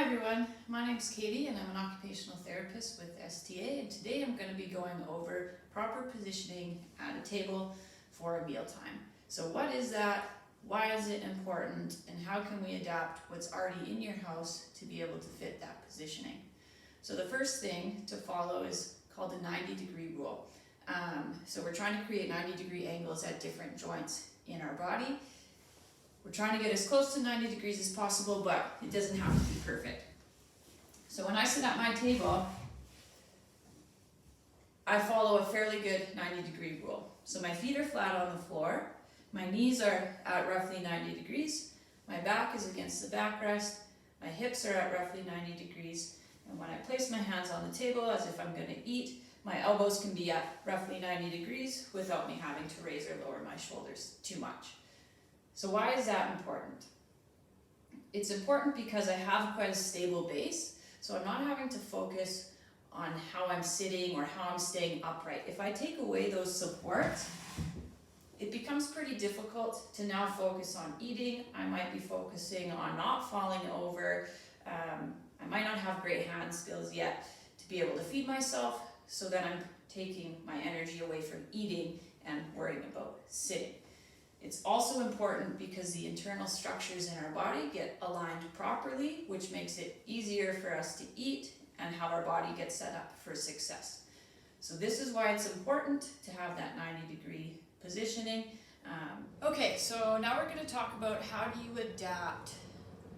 Hi everyone, my name's Katie and I'm an occupational therapist with STA, and today I'm going to be going over proper positioning at a table for a mealtime. So what is that, why is it important, and how can we adapt what's already in your house to be able to fit that positioning? So the first thing to follow is called the 90-degree rule. So we're trying to create 90-degree angles at different joints in our body. We're trying to get as close to 90 degrees as possible, but it doesn't have to be perfect. So when I sit at my table, I follow a fairly good 90-degree rule. So my feet are flat on the floor, my knees are at roughly 90 degrees, my back is against the backrest, my hips are at roughly 90 degrees, and when I place my hands on the table as if I'm going to eat, my elbows can be at roughly 90 degrees without me having to raise or lower my shoulders too much. So why is that important? It's important because I have quite a stable base, so I'm not having to focus on how I'm sitting or how I'm staying upright. If I take away those supports, it becomes pretty difficult to now focus on eating. I might be focusing on not falling over. I might not have great hand skills yet to be able to feed myself, so then I'm taking my energy away from eating and worrying about sitting. It's also important because the internal structures in our body get aligned properly, which makes it easier for us to eat and how our body gets set up for success. So this is why it's important to have that 90-degree positioning. Okay, so now we're going to talk about how do you adapt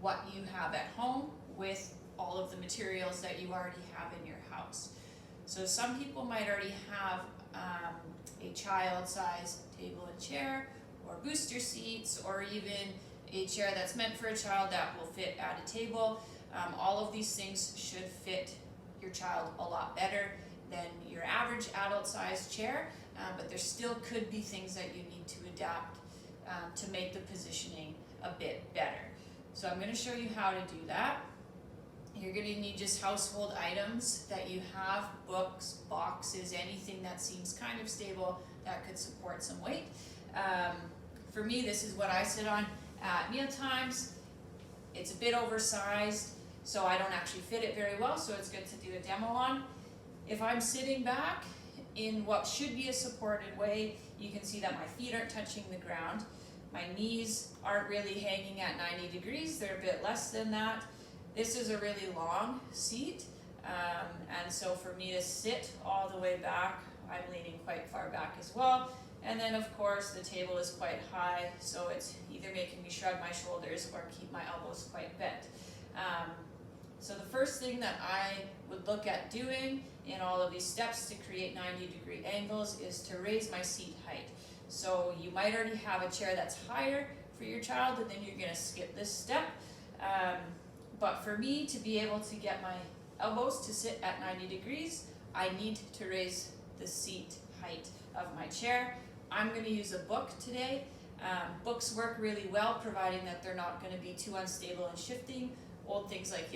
what you have at home with all of the materials that you already have in your house. So some people might already have a child-sized table and chair, or booster seats, or even a chair that's meant for a child that will fit at a table. All of these things should fit your child a lot better than your average adult-sized chair, but there still could be things that you need to adapt to make the positioning a bit better. So I'm going to show you how to do that. You're going to need just household items that you have, books, boxes, anything that seems kind of stable that could support some weight. For me, this is what I sit on at meal times. It's a bit oversized, so I don't actually fit it very well, so it's good to do a demo on. If I'm sitting back in what should be a supported way, you can see that my feet aren't touching the ground. My knees aren't really hanging at 90 degrees, they're a bit less than that. This is a really long seat, and so for me to sit all the way back, I'm leaning quite far back as well. And then of course the table is quite high, so it's either making me shrug my shoulders or keep my elbows quite bent. So the first thing that I would look at doing in all of these steps to create 90-degree angles is to raise my seat height. So you might already have a chair that's higher for your child, and then you're going to skip this step. But for me to be able to get my elbows to sit at 90 degrees, I need to raise the seat height of my chair. I'm going to use a book today. Books work really well, providing that they're not going to be too unstable and shifting. Old things like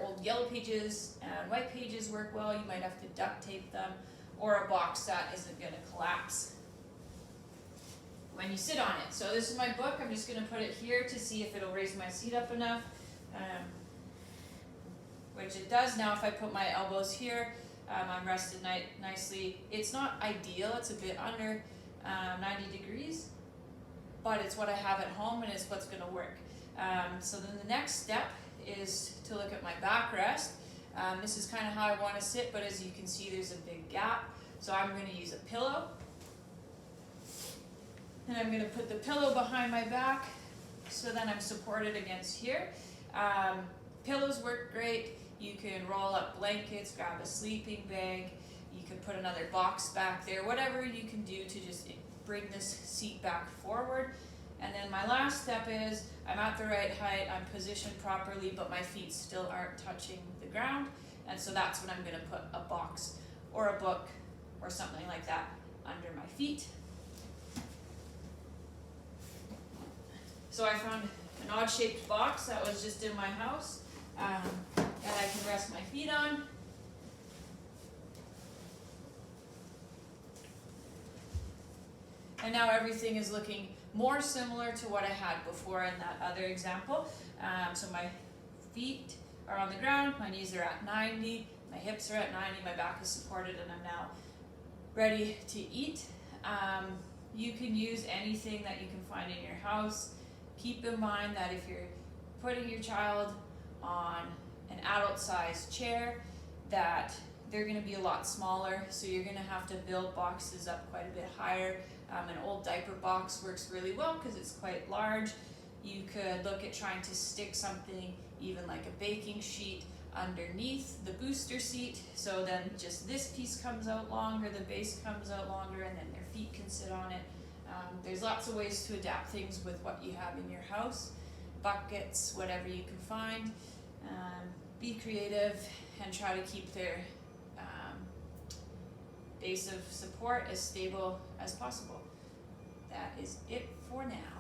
old yellow pages and white pages work well. You might have to duct tape them, or a box that isn't going to collapse when you sit on it. So this is my book. I'm just going to put it here to see if it'll raise my seat up enough, which it does now. If I put my elbows here, I'm rested nicely. It's not ideal, it's a bit under 90 degrees, but it's what I have at home and it's what's going to work. So then the next step is to look at my backrest. This is kind of how I want to sit, but as you can see there's a big gap. So I'm going to use a pillow, and I'm going to put the pillow behind my back so then I'm supported against here. Pillows work great. You can roll up blankets, grab a sleeping bag, you can put another box back there, whatever you can do to just bring this seat back forward. And then my last step is, I'm at the right height, I'm positioned properly, but my feet still aren't touching the ground. And so that's when I'm going to put a box or a book or something like that under my feet. So I found an odd-shaped box that was just in my house that I can rest my feet on. And now everything is looking more similar to what I had before in that other example. So my feet are on the ground, my knees are at 90, my hips are at 90, my back is supported, and I'm now ready to eat. You can use anything that you can find in your house. Keep in mind that if you're putting your child on an adult-sized chair, that they're going to be a lot smaller, so you're going to have to build boxes up quite a bit higher. An old diaper box works really well because it's quite large. You could look at trying to stick something, even like a baking sheet, underneath the booster seat, so then just this piece comes out longer, the base comes out longer, and then their feet can sit on it. There's lots of ways to adapt things with what you have in your house, buckets, whatever you can find. Be creative and try to keep their base of support as stable as possible. That is it for now.